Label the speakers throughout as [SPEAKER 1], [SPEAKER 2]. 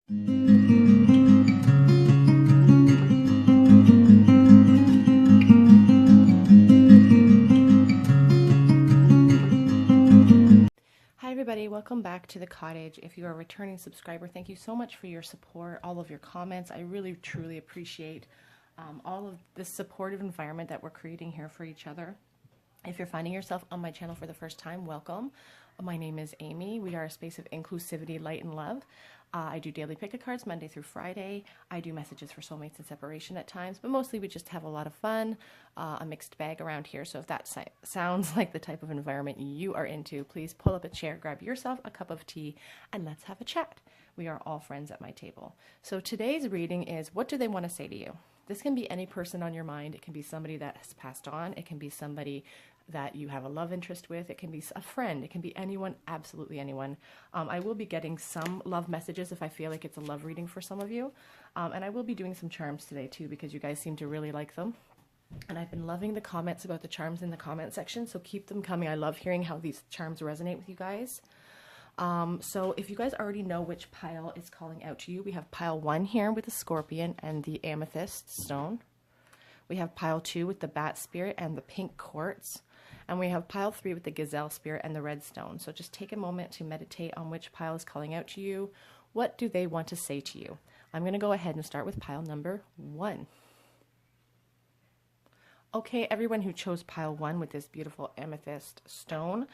[SPEAKER 1] Hi everybody, welcome back to the cottage. If you are a returning subscriber, thank you so much for your support, all of your comments. I really truly appreciate all of this supportive environment that we're creating here for each other. If you're finding yourself on my channel for the first time, welcome. My name is Amy. We are a space of inclusivity, light, and love. I do daily pick-a cards Monday through Friday. I do messages for soulmates and separation at times, but mostly we just have a lot of fun, a mixed bag around here. So if that sounds like the type of environment you are into, please pull up a chair, grab yourself a cup of tea, and let's have a chat. We are all friends at my table. So today's reading is, what do they want to say to you? This can be any person on your mind. It can be somebody that has passed on. It can be somebody that you have a love interest with. It can be a friend. It can be anyone, absolutely anyone. I will be getting some love messages if I feel like it's a love reading for some of you. And I will be doing some charms today too, because you guys seem to really like them. And I've been loving the comments about the charms in the comment section, so keep them coming. I love hearing how these charms resonate with you guys. So if you guys already know which pile is calling out to you, we have pile 1 here with the scorpion and the amethyst stone. We have pile 2 with the bat spirit and the pink quartz. And we have pile 3 with the gazelle spirit and the red stone. So just take a moment to meditate on which pile is calling out to you. What do they want to say to you? I'm going to go ahead and start with pile number 1. Okay, everyone who chose pile 1 with this beautiful amethyst stone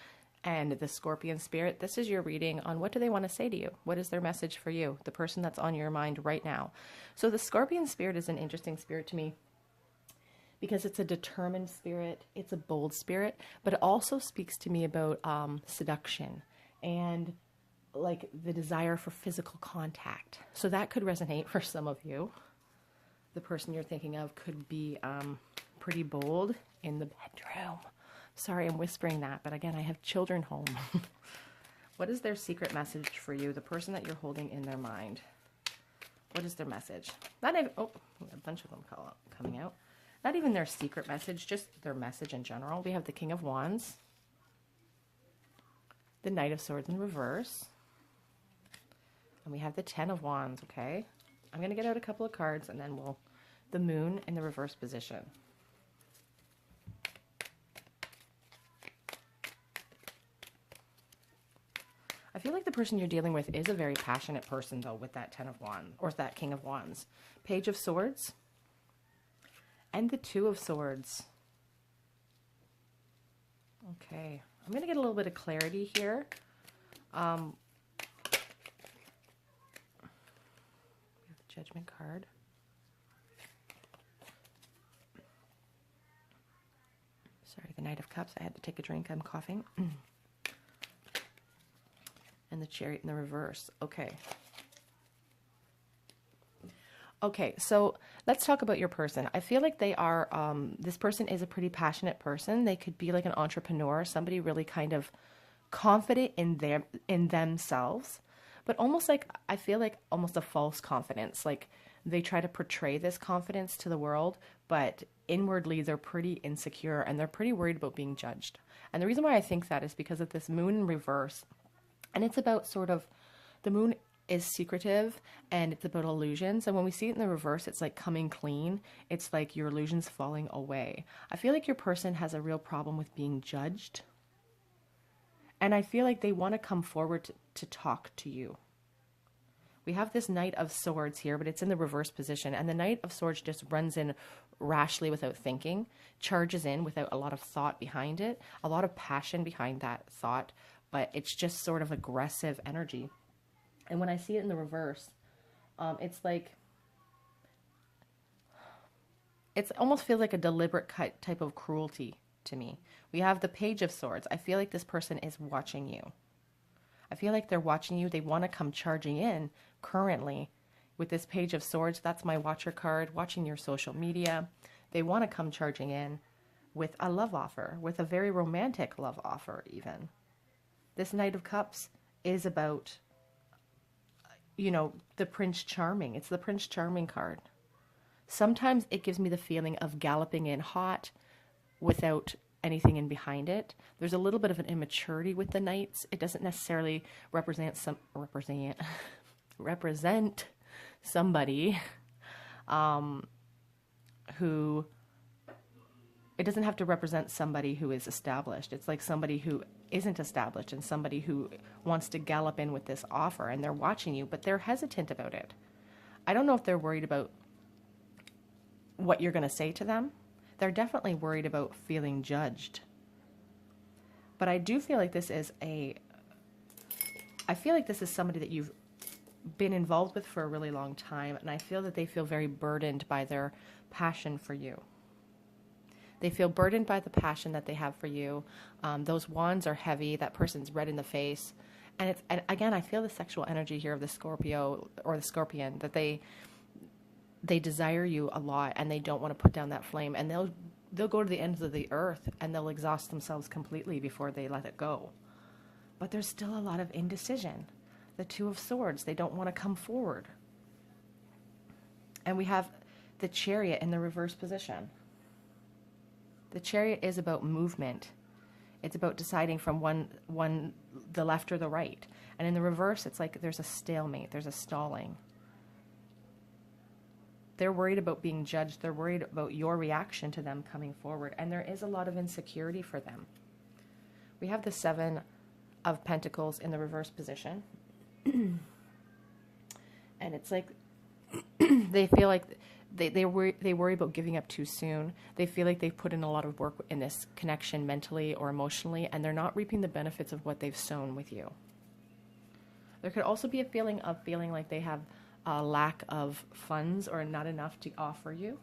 [SPEAKER 1] and the scorpion spirit, this is your reading on what do they want to say to you? What is their message for you? The person that's on your mind right now. So the scorpion spirit is an interesting spirit to me, because it's a determined spirit, it's a bold spirit, but it also speaks to me about seduction and like the desire for physical contact. So that could resonate for some of you. The person you're thinking of could be pretty bold in the bedroom. Sorry, I'm whispering that, but again, I have children home. What is their secret message for you? The person that you're holding in their mind. What is their message? Not even, oh, a bunch of them coming out. Not even their secret message, just their message in general. We have the King of Wands, the Knight of Swords in reverse, and we have the Ten of Wands, okay? I'm going to get out a couple of cards, and then the Moon in the reverse position. I feel like the person you're dealing with is a very passionate person, though, with that Ten of Wands, or that King of Wands. Page of Swords. And the Two of Swords. Okay, I'm going to get a little bit of clarity here. We have the Judgment card. Sorry, the Knight of Cups. I had to take a drink. I'm coughing. And the Chariot in the reverse. Okay. Okay, so let's talk about your person. I feel like they are, this person is a pretty passionate person. They could be like an entrepreneur, somebody really kind of confident in themselves, but almost like, I feel like almost a false confidence. Like they try to portray this confidence to the world, but inwardly they're pretty insecure and they're pretty worried about being judged. And the reason why I think that is because of this Moon in reverse. And it's about sort of, the Moon is secretive and it's about illusions, and when we see it in the reverse, it's like coming clean. It's like your illusions falling away. I feel like your person has a real problem with being judged, and I feel like they want to come forward to talk to you. We have this Knight of Swords here, but it's in the reverse position, and the Knight of Swords just runs in rashly without thinking, charges in without a lot of thought behind it, a lot of passion behind that thought, but it's just sort of aggressive energy. And when I see it in the reverse, it's like, it almost feels like a deliberate type of cruelty to me. We have the Page of Swords. I feel like this person is watching you. I feel like they're watching you. They want to come charging in currently with this Page of Swords. That's my Watcher card, watching your social media. They want to come charging in with a love offer, with a very romantic love offer even. This Knight of Cups is about, you know, the Prince Charming. It's the Prince Charming card. Sometimes it gives me the feeling of galloping in hot without anything in behind it. There's a little bit of an immaturity with the knights. It doesn't necessarily represent represent somebody who, it doesn't have to represent somebody who is established. It's like somebody who isn't established and somebody who wants to gallop in with this offer, and they're watching you, but they're hesitant about it. I don't know if they're worried about what you're going to say to them. They're definitely worried about feeling judged. But I do feel like this is somebody that you've been involved with for a really long time, and I feel that they feel very burdened by their passion for you. They feel burdened by the passion that they have for you. Those wands are heavy. That person's red in the face. And again, I feel the sexual energy here of the Scorpio or the Scorpion, that they desire you a lot and they don't want to put down that flame. And they'll go to the ends of the earth and they'll exhaust themselves completely before they let it go. But there's still a lot of indecision. The Two of Swords, they don't want to come forward. And we have the Chariot in the reverse position. The Chariot is about movement. It's about deciding from the left or the right. And in the reverse, it's like there's a stalemate, there's a stalling. They're worried about being judged. They're worried about your reaction to them coming forward. And there is a lot of insecurity for them. We have the Seven of Pentacles in the reverse position. And it's like they feel like they worry about giving up too soon. They feel like they've put in a lot of work in this connection mentally or emotionally, and they're not reaping the benefits of what they've sown with you. There could also be a feeling like they have a lack of funds or not enough to offer you.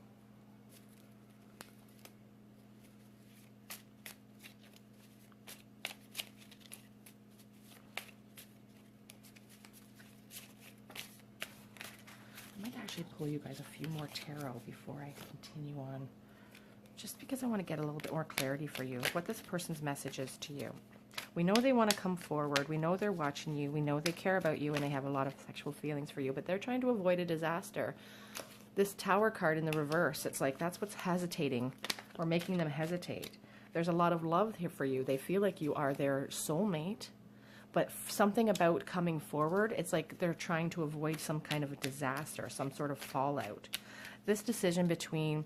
[SPEAKER 1] Pull you guys a few more tarot before I continue on, just because I want to get a little bit more clarity for you, what this person's message is to you. We know they want to come forward. We know they're watching you. We know they care about you and they have a lot of sexual feelings for you, but they're trying to avoid a disaster. This Tower card in the reverse, it's like that's what's hesitating or making them hesitate. There's a lot of love here for you. They feel like you are their soulmate. But something about coming forward, it's like they're trying to avoid some kind of a disaster, some sort of fallout. This decision between,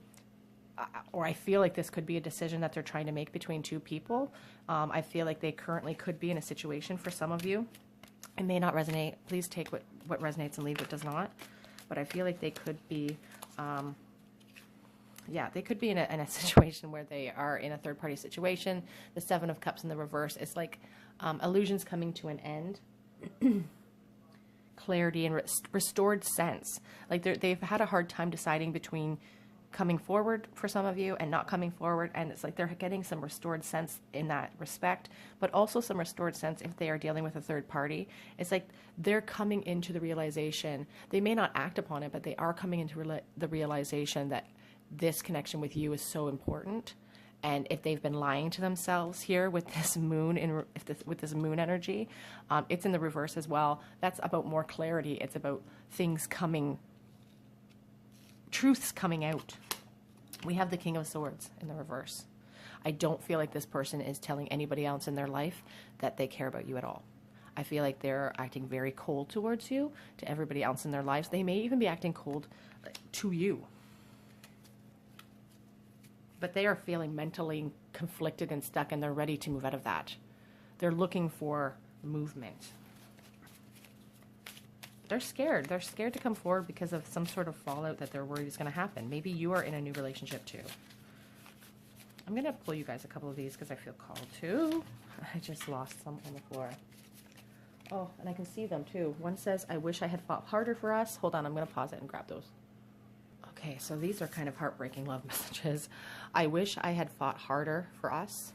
[SPEAKER 1] or I feel like this could be a decision that they're trying to make between two people. I feel like they currently could be in a situation for some of you. It may not resonate. Please take what resonates and leave what does not. But I feel like they could be, they could be in a situation where they are in a third-party situation. The Seven of Cups in the reverse is like illusions coming to an end. Clarity and restored sense. Like they've had a hard time deciding between coming forward for some of you and not coming forward. And it's like they're getting some restored sense in that respect, but also some restored sense if they are dealing with a third party. It's like they're coming into the realization. They may not act upon it, but they are coming into the realization that this connection with you is so important. And if they've been lying to themselves here with this moon, with this moon energy, it's in the reverse as well. That's about more clarity. It's about things truths coming out. We have the King of Swords in the reverse. I don't feel like this person is telling anybody else in their life that they care about you at all. I feel like they're acting very cold towards you, to everybody else in their lives. They may even be acting cold to you. But they are feeling mentally conflicted and stuck, and they're ready to move out of that. They're looking for movement. They're scared. They're scared to come forward because of some sort of fallout that they're worried is going to happen. Maybe you are in a new relationship too. I'm going to pull you guys a couple of these because I feel called to. I just lost some on the floor. Oh, and I can see them too. One says, I wish I had fought harder for us. Hold on, I'm going to pause it and grab those. Okay, so these are kind of heartbreaking love messages. I wish I had fought harder for us.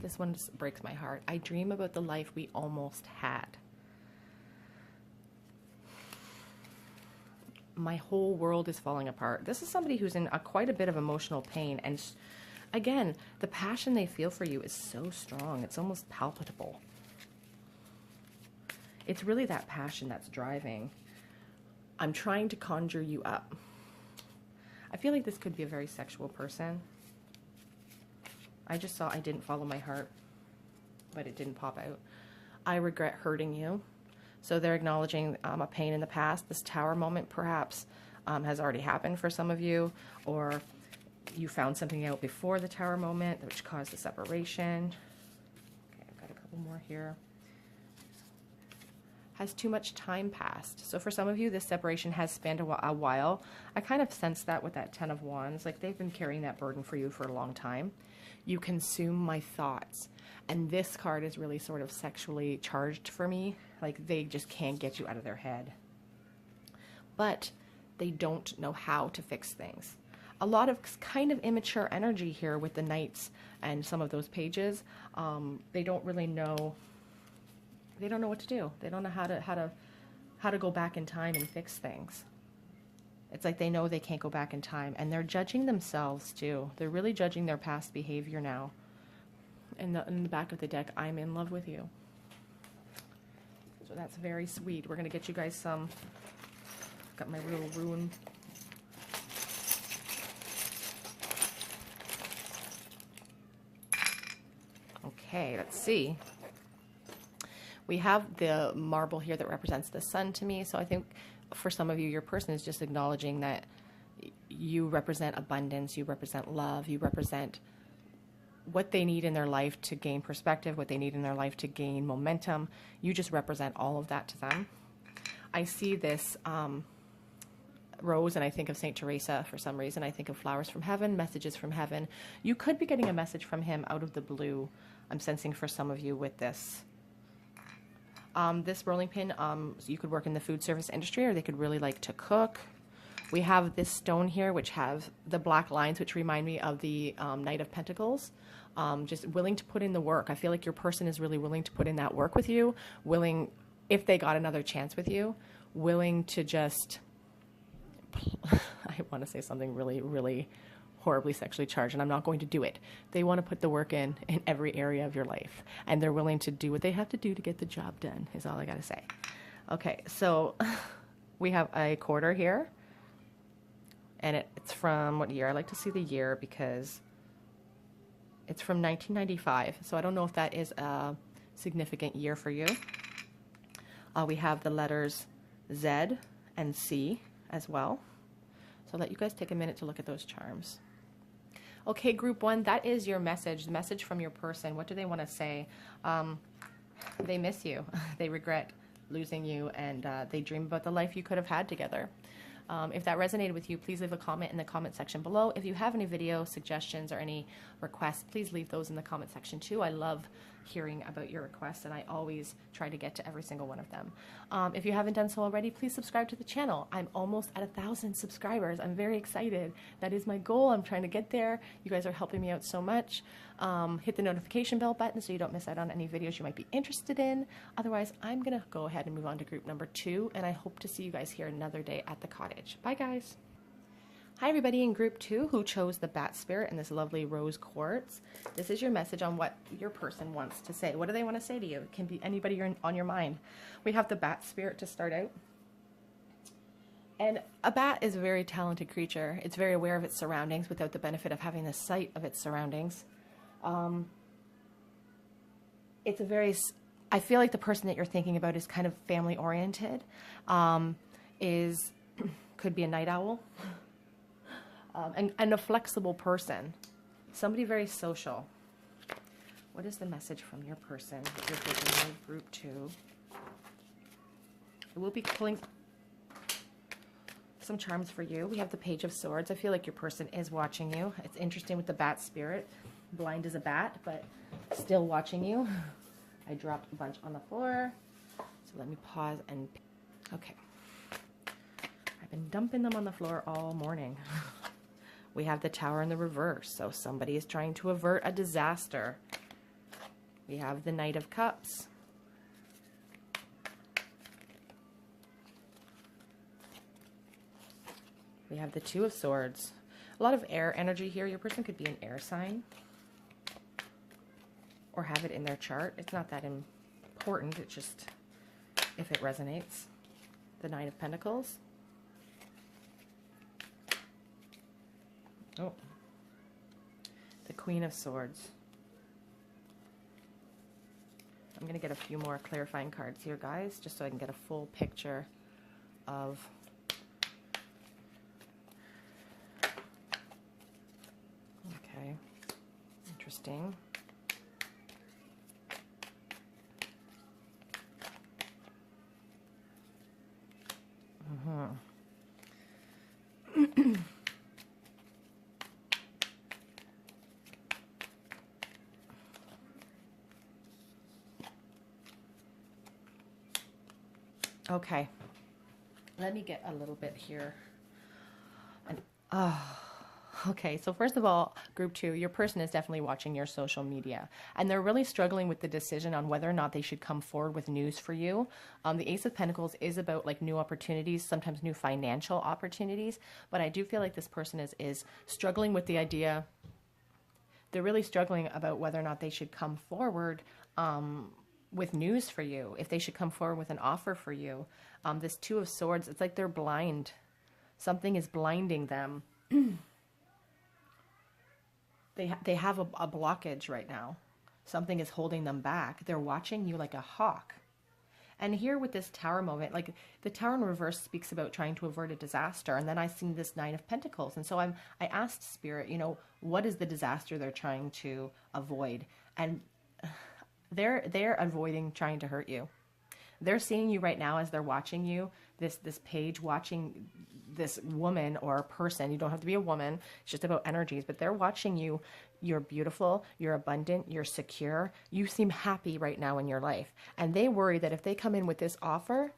[SPEAKER 1] This one just breaks my heart. I dream about the life we almost had. My whole world is falling apart. This is somebody who's in quite a bit of emotional pain. And again, the passion they feel for you is so strong. It's almost palpable. It's really that passion that's driving. I'm trying to conjure you up. I feel like this could be a very sexual person. I just saw I didn't follow my heart, but it didn't pop out. I regret hurting you. So they're acknowledging a pain in the past. This Tower moment perhaps has already happened for some of you, or you found something out before the Tower moment which caused the separation. Okay, I've got a couple more here. Has too much time passed. So for some of you, this separation has spanned a while. I kind of sense that with that 10 of Wands. Like they've been carrying that burden for you for a long time. You consume my thoughts. And this card is really sort of sexually charged for me. Like they just can't get you out of their head. But they don't know how to fix things. A lot of kind of immature energy here with the Knights and some of those pages. They don't really know. They don't know what to do. They don't know how to go back in time and fix things. It's like they know they can't go back in time, and they're judging themselves too. They're really judging their past behavior now. In the back of the deck, I'm in love with you. So that's very sweet. We're gonna get you guys some. Got my little rune. Okay, let's see. We have the marble here that represents the sun to me. So I think for some of you, your person is just acknowledging that you represent abundance, you represent love, you represent what they need in their life to gain perspective, what they need in their life to gain momentum. You just represent all of that to them. I see this rose and I think of Saint Teresa for some reason. I think of flowers from heaven, messages from heaven. You could be getting a message from him out of the blue. I'm sensing for some of you with this. This rolling pin, you could work in the food service industry, or they could really like to cook. We have this stone here, which have the black lines, which remind me of the Knight of Pentacles. Just willing to put in the work. I feel like your person is really willing to put in that work with you, willing, if they got another chance with you, willing to just, I want to say something really, really horribly sexually charged, and I'm not going to do it. They want to put the work in every area of your life, and they're willing to do what they have to do to get the job done, is all I got to say. Okay, so we have a quarter here, and it's from what year? I like to see the year because it's from 1995, so I don't know if that is a significant year for you. We have the letters Z and C as well. So I'll let you guys take a minute to look at those charms. Okay, group one, that is your message, the message from your person. What do they want to say? They miss you. They regret losing you, and they dream about the life you could have had together. If that resonated with you, please leave a comment in the comment section below. If you have any video suggestions or any requests, please leave those in the comment section too. I love hearing about your requests, and I always try to get to every single one of them. If you haven't done so already, please subscribe to the channel. I'm almost at 1,000 subscribers. I'm very excited. That is my goal. I'm trying to get there. You guys are helping me out so much. Hit the notification bell button so you don't miss out on any videos you might be interested in. Otherwise, I'm going to go ahead and move on to group number 2, and I hope to see you guys here another day at the cottage. Bye, guys. Hi, everybody in group 2 who chose the bat spirit and this lovely rose quartz. This is your message on what your person wants to say. What do they want to say to you? It can be anybody on your mind. We have the bat spirit to start out. And a bat is a very talented creature. It's very aware of its surroundings without the benefit of having the sight of its surroundings. It's a very, I feel like the person that you're thinking about is kind of family oriented, could be a night owl, and a flexible person, somebody very social. What is the message from your person that you're taking in group 2? We'll be pulling some charms for you. We have the Page of Swords. I feel like your person is watching you. It's interesting with the bat spirit. Blind as a bat, but still watching you. I dropped a bunch on the floor. So let me pause and... Okay. I've been dumping them on the floor all morning. We have the Tower in the reverse. So somebody is trying to avert a disaster. We have the Knight of Cups. We have the Two of Swords. A lot of air energy here. Your person could be an air sign or have it in their chart. It's not that important. It's just if it resonates. The Nine of Pentacles. Oh. The Queen of Swords. I'm going to get a few more clarifying cards here, guys, just so I can get a full picture of... Okay, interesting. Okay, let me get a little bit here. And okay, so first of all, group 2, your person is definitely watching your social media, and they're really struggling with the decision on whether or not they should come forward with news for you. The Ace of Pentacles is about like new opportunities, sometimes new financial opportunities, but I do feel like this person is struggling with the idea. They're really struggling about whether or not they should come forward with news for you, if they should come forward with an offer for you. This Two of Swords, it's like they're blind. Something is blinding them. They have a blockage right now. Something is holding them back. They're watching you like a hawk. And here with this Tower moment, like the Tower in reverse speaks about trying to avert a disaster. And then I seen this Nine of Pentacles. And so I asked Spirit, you know, what is the disaster they're trying to avoid? And they're avoiding trying to hurt you. They're seeing you right now as they're watching you, this page, watching this woman or person. You don't have to be a woman. It's just about energies, but they're watching you. You're beautiful. You're abundant. You're secure. You seem happy right now in your life. And they worry that if they come in with this offer,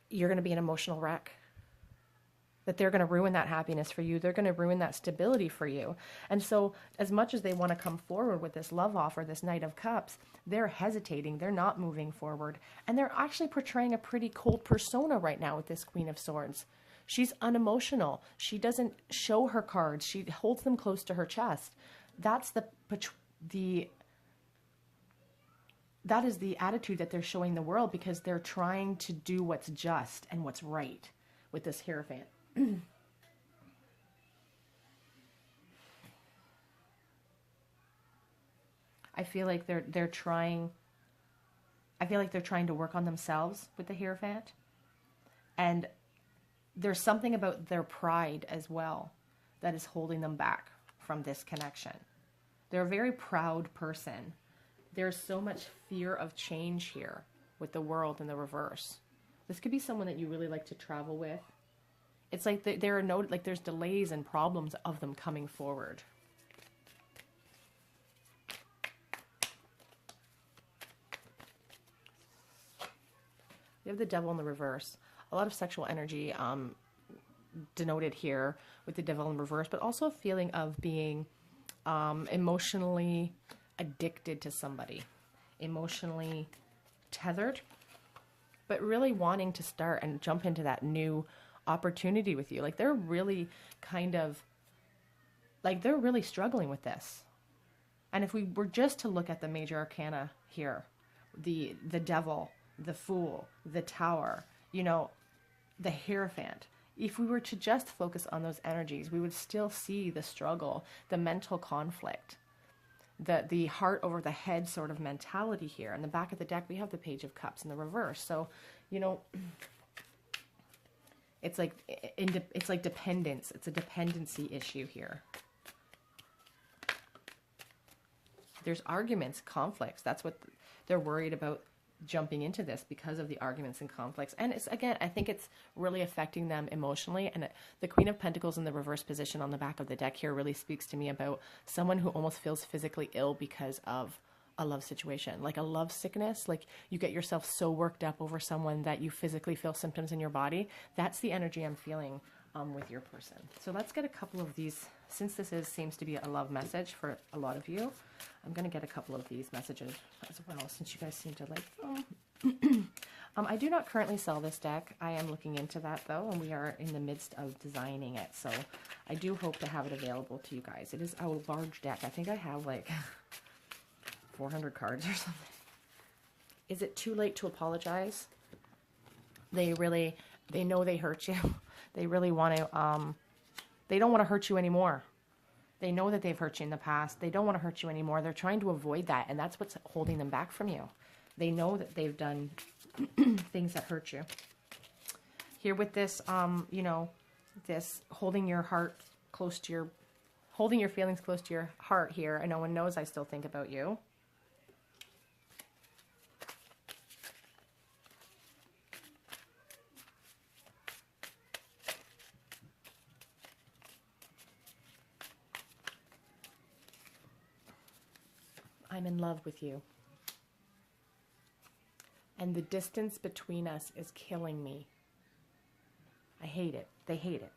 [SPEAKER 1] you're going to be an emotional wreck. That they're going to ruin that happiness for you. They're going to ruin that stability for you. And so as much as they want to come forward with this love offer, this Knight of Cups, they're hesitating. They're not moving forward. And they're actually portraying a pretty cold persona right now with this Queen of Swords. She's unemotional. She doesn't show her cards. She holds them close to her chest. That is the attitude that they're showing the world, because they're trying to do what's just and what's right with this Hierophant. I feel like they're trying to work on themselves with the Hierophant. And there's something about their pride as well that is holding them back from this connection. They're a very proud person. There's so much fear of change here with the World in the reverse. This could be someone that you really like to travel with. It's like there's delays and problems of them coming forward. We have the Devil in the reverse. A lot of sexual energy denoted here with the Devil in reverse, but also a feeling of being emotionally addicted to somebody, emotionally tethered, but really wanting to start and jump into that new opportunity with you. Like they're really they're really struggling with this. And if we were just to look at the major arcana here, the Devil, the Fool, the Tower, you know, the Hierophant, if we were to just focus on those energies, we would still see the struggle, the mental conflict, the heart over the head sort of mentality here. In the back of the deck, we have the Page of Cups in the reverse. So, you know, it's like dependence. It's a dependency issue here. There's arguments, conflicts. That's what they're worried about, jumping into this because of the arguments and conflicts. And it's, again, I think it's really affecting them emotionally. And the Queen of Pentacles in the reverse position on the back of the deck here really speaks to me about someone who almost feels physically ill because of a love situation, like a love sickness. Like you get yourself so worked up over someone that you physically feel symptoms in your body. That's the energy I'm feeling with your person. So let's get a couple of these, since this seems to be a love message for a lot of you. I'm going to get a couple of these messages as well, since you guys seem to like them. I do not currently sell this deck. I am looking into that though, and we are in the midst of designing it. So I do hope to have it available to you guys. It is a large deck. I think I have like 400 cards or something. Is it too late to apologize? They know they hurt you. They really want to, they don't want to hurt you anymore. They know that they've hurt you in the past. They don't want to hurt you anymore. They're trying to avoid that, and that's what's holding them back from you. They know that they've done things that hurt you. Here with this, you know, this holding your heart close to your, holding your feelings close to your heart here, and no one knows I still think about you. I'm in love with you. And the distance between us is killing me. I hate it. They hate it.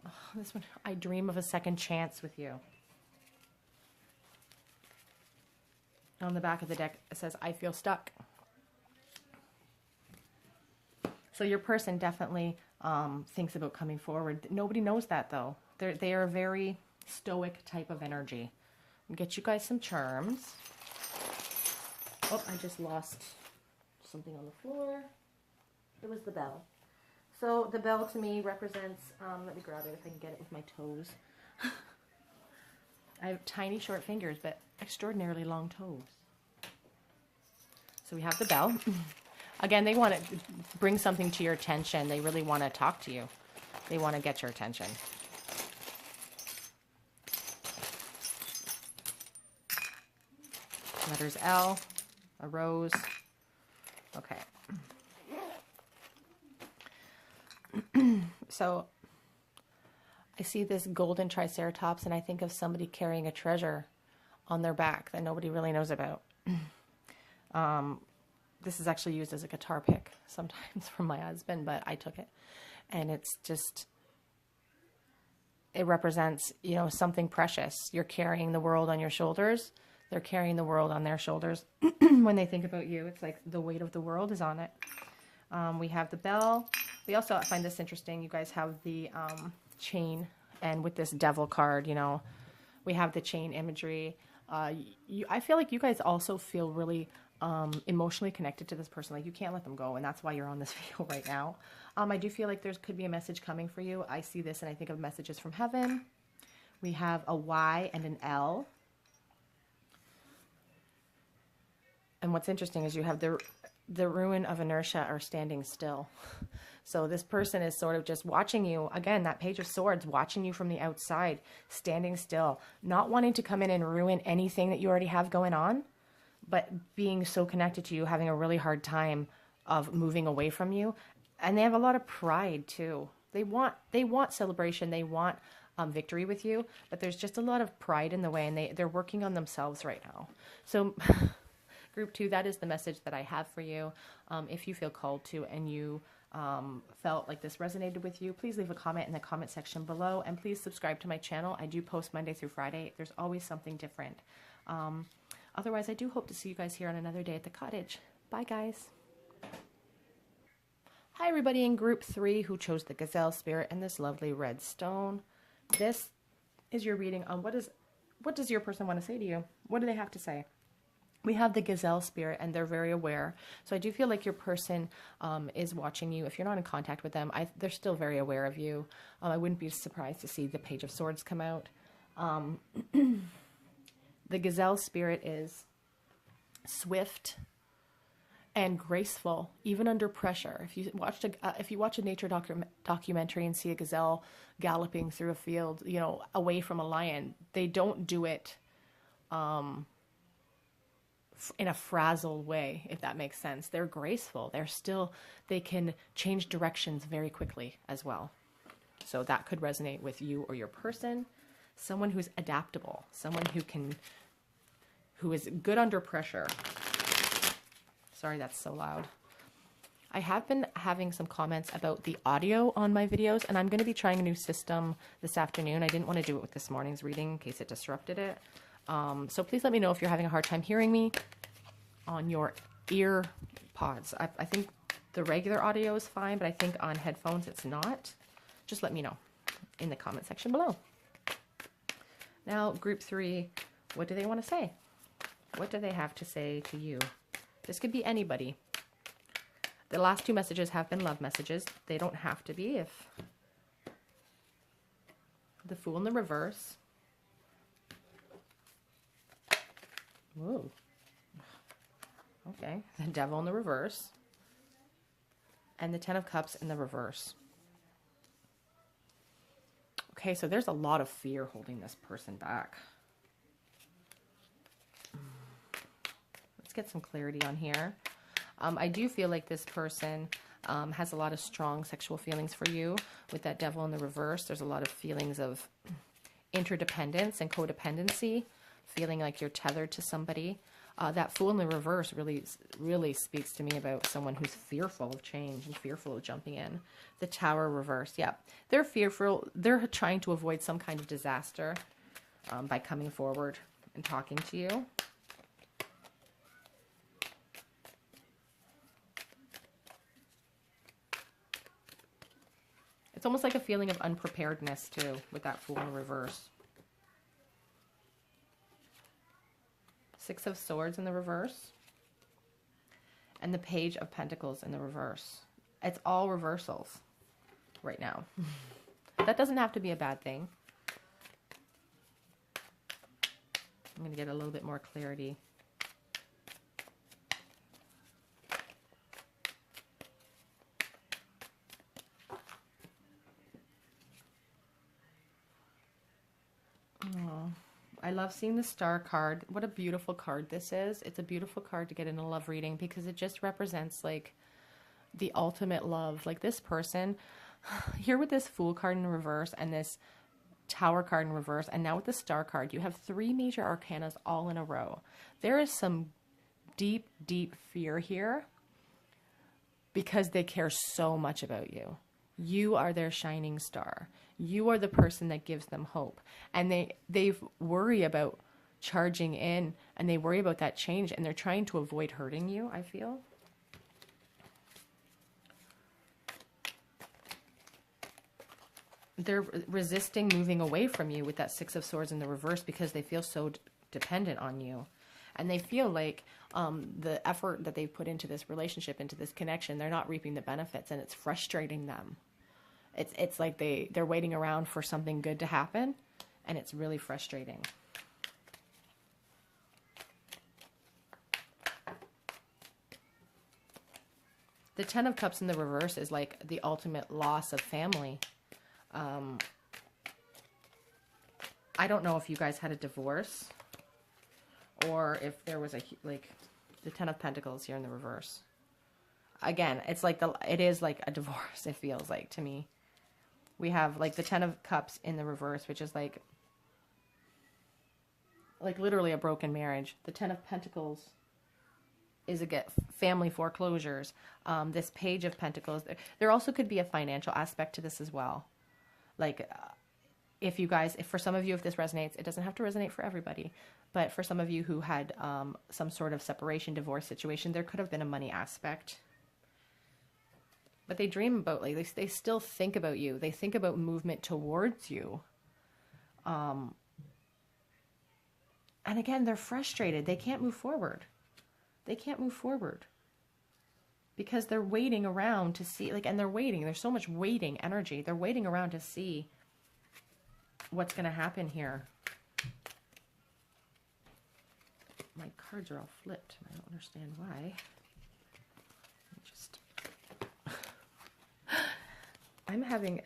[SPEAKER 1] Oh, this one, I dream of a second chance with you. On the back of the deck, it says, I feel stuck. So your person definitely thinks about coming forward. Nobody knows that, though. They are a very stoic type of energy. I'll get you guys some charms. Oh, I just lost something on the floor. It was the bell. So the bell to me represents, let me grab it if I can get it with my toes. I have tiny short fingers, but extraordinarily long toes. So we have the bell. Again, they want to bring something to your attention. They really want to talk to you. They want to get your attention. Letters L, a rose. Okay. So I see this golden triceratops, and I think of somebody carrying a treasure on their back that nobody really knows about. This is actually used as a guitar pick sometimes from my husband, but I took it. And it's just, it represents, you know, something precious. You're carrying the world on your shoulders. They're carrying the world on their shoulders. When they think about you, it's like the weight of the world is on it. We have the bell. We also, I find this interesting, you guys have the chain, and with this devil card, you know, we have the chain imagery. I feel like you guys also feel really emotionally connected to this person. Like, you can't let them go, and that's why you're on this video right now. I do feel like there could be a message coming for you. I see this and I think of messages from heaven. We have a Y and an L. And what's interesting is you have the ruin of inertia or standing still. So this person is sort of just watching you. Again, that Page of Swords, watching you from the outside, standing still, not wanting to come in and ruin anything that you already have going on, but being so connected to you, having a really hard time of moving away from you. And they have a lot of pride too. They want celebration. They want victory with you, but there's just a lot of pride in the way, and they're working on themselves right now. So Group 2, that is the message that I have for you. If you feel called to, and you felt like this resonated with you, please leave a comment in the comment section below, and please subscribe to my channel. I do post Monday through Friday. There's always something different. Otherwise, I do hope to see you guys here on another day at the cottage. Bye, guys. Hi, everybody in Group 3 who chose the Gazelle Spirit and this lovely red stone. This is your reading on what does your person want to say to you? What do they have to say? We have the Gazelle Spirit, and they're very aware. So I do feel like your person is watching you. If you're not in contact with them, they're still very aware of you. I wouldn't be surprised to see the Page of Swords come out. The Gazelle Spirit is swift and graceful, even under pressure. If you watch a nature documentary and see a gazelle galloping through a field, you know, away from a lion, they don't do it in a frazzled way, if that makes sense. They're graceful. They can change directions very quickly as well. So that could resonate with you or your person. Someone who's adaptable, someone who is good under pressure. Sorry, that's so loud. I have been having some comments about the audio on my videos, and I'm going to be trying a new system this afternoon. I didn't want to do it with this morning's reading in case it disrupted it. So please let me know if you're having a hard time hearing me on your ear pods. I think the regular audio is fine, but I think on headphones it's not. Just let me know in the comment section below. Now, Group 3, what do they want to say? What do they have to say to you? This could be anybody. The last 2 messages have been love messages. They don't have to be. If the Fool in the reverse. Whoa. Okay, the Devil in the reverse. And the Ten of Cups in the reverse. Okay, so there's a lot of fear holding this person back. Let's get some clarity on here. I do feel like this person has a lot of strong sexual feelings for you. With that Devil in the reverse, there's a lot of feelings of interdependence and codependency, feeling like you're tethered to somebody. That Fool in the reverse really speaks to me about someone who's fearful of change and fearful of jumping in. The Tower reverse, yeah. They're fearful. They're trying to avoid some kind of disaster by coming forward and talking to you. It's almost like a feeling of unpreparedness, too, with that Fool in reverse. Six of Swords in the reverse. And the Page of Pentacles in the reverse. It's all reversals right now. That doesn't have to be a bad thing. I'm going to get a little bit more clarity. I love seeing the Star card. What a beautiful card this is. It's a beautiful card to get in a love reading because it just represents like the ultimate love. Like this person here with this Fool card in reverse and this Tower card in reverse, and now with the Star card, you have three major arcanas all in a row. There is some deep, deep fear here because they care so much about you. You are their shining star. You are the person that gives them hope. And they worry about charging in, and they worry about that change, and they're trying to avoid hurting you, I feel. They're resisting moving away from you with that Six of Swords in the reverse because they feel so dependent on you. And they feel like the effort that they've put into this relationship, into this connection, they're not reaping the benefits, and it's frustrating them. It's like they're waiting around for something good to happen, and it's really frustrating. The Ten of Cups in the reverse is like the ultimate loss of family. I don't know if you guys had a divorce or if there was like the Ten of Pentacles here in the reverse. Again, it's like it is like a divorce, it feels like to me. We have like the Ten of Cups in the reverse, which is like literally a broken marriage. The Ten of Pentacles is again family foreclosures. This Page of Pentacles, there also could be a financial aspect to this as well. Like if for some of you, if this resonates, it doesn't have to resonate for everybody, but for some of you who had some sort of separation, divorce situation, there could have been a money aspect. But they dream about, like, they still think about you. They think about movement towards you. And again, they're frustrated. They can't move forward. They can't move forward. Because they're waiting around to see, and they're waiting. There's so much waiting energy. They're waiting around to see what's going to happen here. My cards are all flipped. I don't understand why.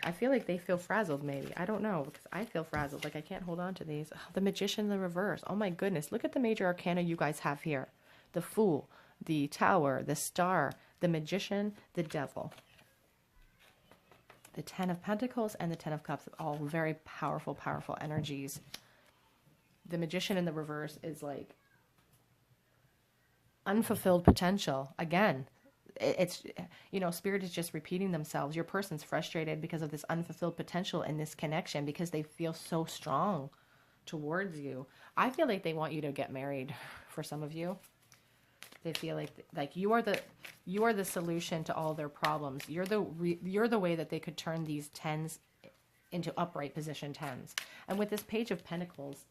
[SPEAKER 1] I feel like they feel frazzled maybe. I don't know, because I feel frazzled. Like I can't hold on to these. Oh, the Magician in the reverse. Oh my goodness. Look at the major arcana you guys have here. The Fool, the Tower, the Star, the Magician, the Devil. The Ten of Pentacles and the Ten of Cups, all very powerful, powerful energies. The Magician in the reverse is like unfulfilled potential. Again, it's, Spirit is just repeating themselves. Your person's frustrated because of this unfulfilled potential in this connection because they feel so strong towards you. I feel like they want you to get married for some of you. They feel like you are the solution to all their problems. You're the way that they could turn these tens into upright position tens. And with this Page of Pentacles,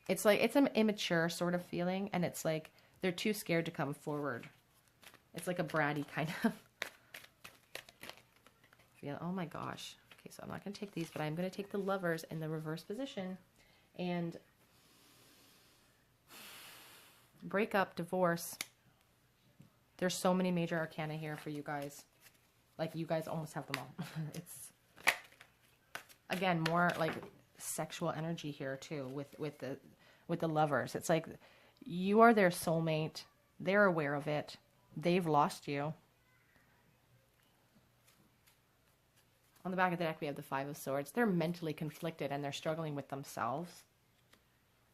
[SPEAKER 1] it's like it's an immature sort of feeling, and it's like they're too scared to come forward. It's like a bratty kind of feel. Oh my gosh. Okay, so I'm not going to take these, but I'm going to take the Lovers in the reverse position. And breakup, divorce. There's so many major arcana here for you guys. Like, you guys almost have them all. It's, again, more like sexual energy here too with the lovers. It's like you are their soulmate. They're aware of it. They've lost you. On the back of the deck, we have the Five of Swords. They're mentally conflicted and they're struggling with themselves.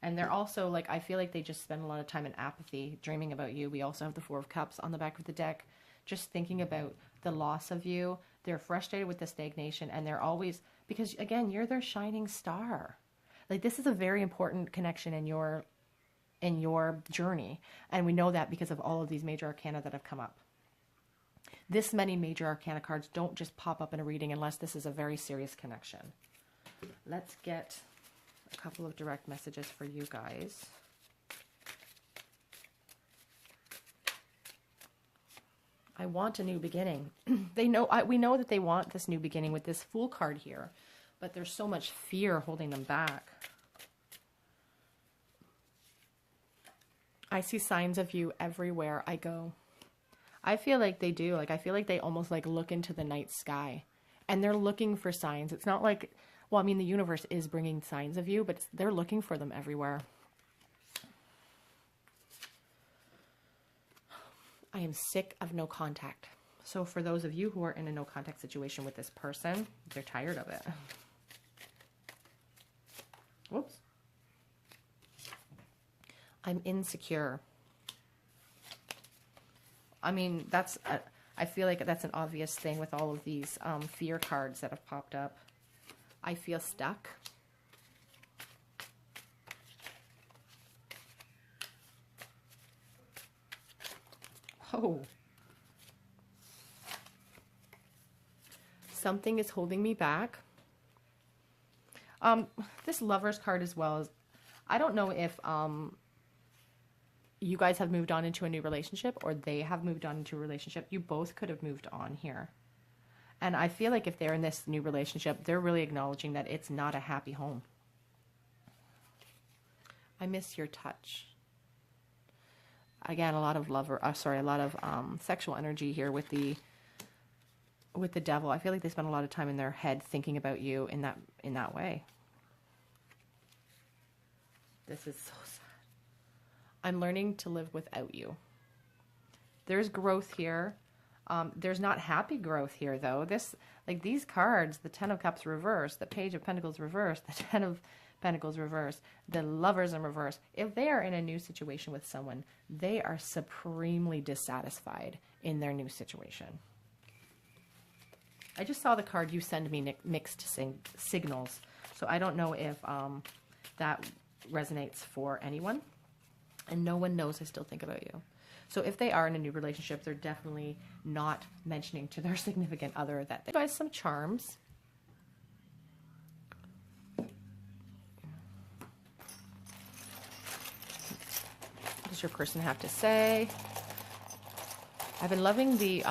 [SPEAKER 1] And they're also, like, I feel like they just spend a lot of time in apathy, dreaming about you. We also have the Four of Cups on the back of the deck, just thinking about the loss of you. They're frustrated with the stagnation, and they're always, because, again, you're their shining star. Like, this is a very important connection in your journey. And we know that because of all of these major arcana that have come up. This many major arcana cards don't just pop up in a reading unless this is a very serious connection. Let's get a couple of direct messages for you guys. I want a new beginning. We know that they want this new beginning with this Fool card here, but there's so much fear holding them back. I see signs of you everywhere I go. I feel like they do. Like, I feel like they almost like look into the night sky and they're looking for signs. It's not like, well, I mean, the universe is bringing signs of you, but they're looking for them everywhere. I am sick of no contact. So for those of you who are in a no contact situation with this person, they're tired of it. Whoops. I'm insecure. I mean, I feel like that's an obvious thing with all of these fear cards that have popped up. I feel stuck. Oh. Something is holding me back. This Lovers card as well. I don't know if you guys have moved on into a new relationship or they have moved on into a relationship. You both could have moved on here. And I feel like if they're in this new relationship, they're really acknowledging that it's not a happy home. I miss your touch. Again, a lot of sexual energy here with the devil. I feel like they spend a lot of time in their head thinking about you in that way. This is so sad. I'm learning to live without you. There's growth here. There's not happy growth here, though. These cards, the Ten of Cups reverse, the Page of Pentacles reverse, the Ten of Pentacles reverse, the Lovers in reverse. If they are in a new situation with someone, they are supremely dissatisfied in their new situation. I just saw the card you send me mixed signals, so I don't know if that resonates for anyone. And no one knows I still think about you. So if they are in a new relationship, they're definitely not mentioning to their significant other that they buy some charms. What does your person have to say? I've been loving the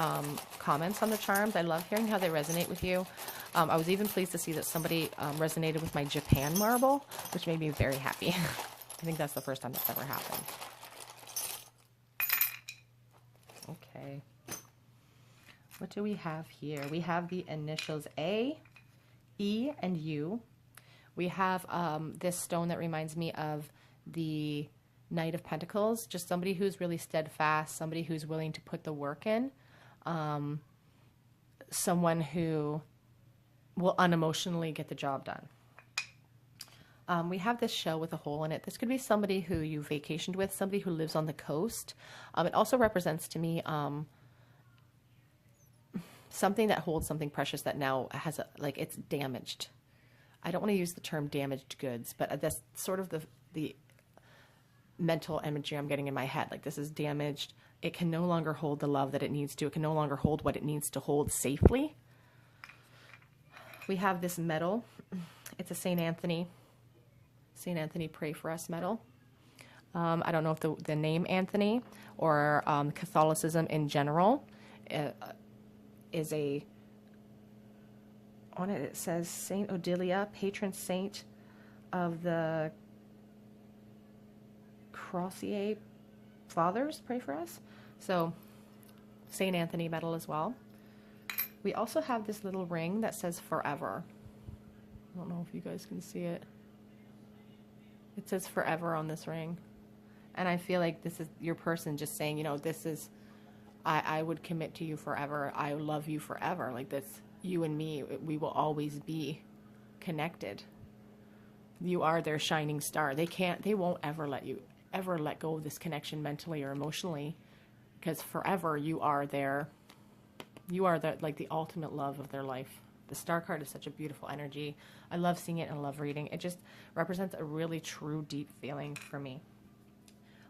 [SPEAKER 1] comments on the charms. I love hearing how they resonate with you. I was even pleased to see that somebody resonated with my Japan marble, which made me very happy. I think that's the first time that's ever happened. Okay. What do we have here? We have the initials A, E, and U. We have this stone that reminds me of the Knight of Pentacles, just somebody who's really steadfast, somebody who's willing to put the work in, someone who will unemotionally get the job done. We have this shell with a hole in it. This could be somebody who you vacationed with, somebody who lives on the coast. It also represents to me something that holds something precious that now has it's damaged. I don't want to use the term damaged goods, but that's sort of the mental imagery I'm getting in my head. Like, this is damaged. It can no longer hold the love that it needs to. It can no longer hold what it needs to hold safely. We have this medal. It's a St. Anthony Pray For Us medal. I don't know if the name Anthony or Catholicism in general is on it. It says Saint Odilia, patron saint of the Crossier fathers pray for us. So St. Anthony medal as well. We also have this little ring that says forever. I don't know if you guys can see it. It says forever on this ring. And I feel like this is your person just saying, you know, this is, I would commit to you forever. I love you forever. Like this, you and me, we will always be connected. You are their shining star. They won't ever let go of this connection mentally or emotionally, because forever you are like the ultimate love of their life. The star card is such a beautiful energy. I love seeing it and I love reading. It just represents a really true, deep feeling for me.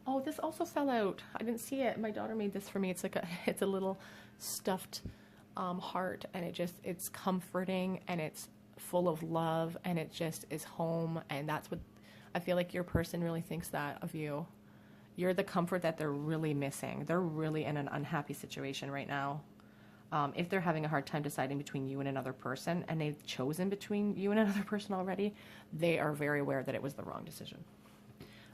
[SPEAKER 1] Oh, this also fell out. I didn't see it. My daughter made this for me. It's a little stuffed heart, and it's comforting, and it's full of love, and it just is home. And that's what I feel like your person really thinks that of you. You're the comfort that they're really missing. They're really in an unhappy situation right now. If they're having a hard time deciding between you and another person, and they've chosen between you and another person already, they are very aware that it was the wrong decision.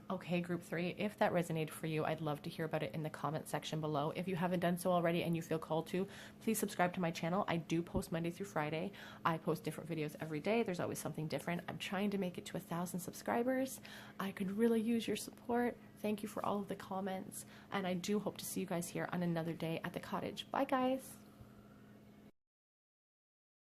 [SPEAKER 1] Okay, group 3, if that resonated for you, I'd love to hear about it in the comment section below. If you haven't done so already and you feel called to, please subscribe to my channel. I do post Monday through Friday. I post different videos every day. There's always something different. I'm trying to make it to 1,000 subscribers. I could really use your support. Thank you for all of the comments, and I do hope to see you guys here on another day at the cottage. Bye, guys.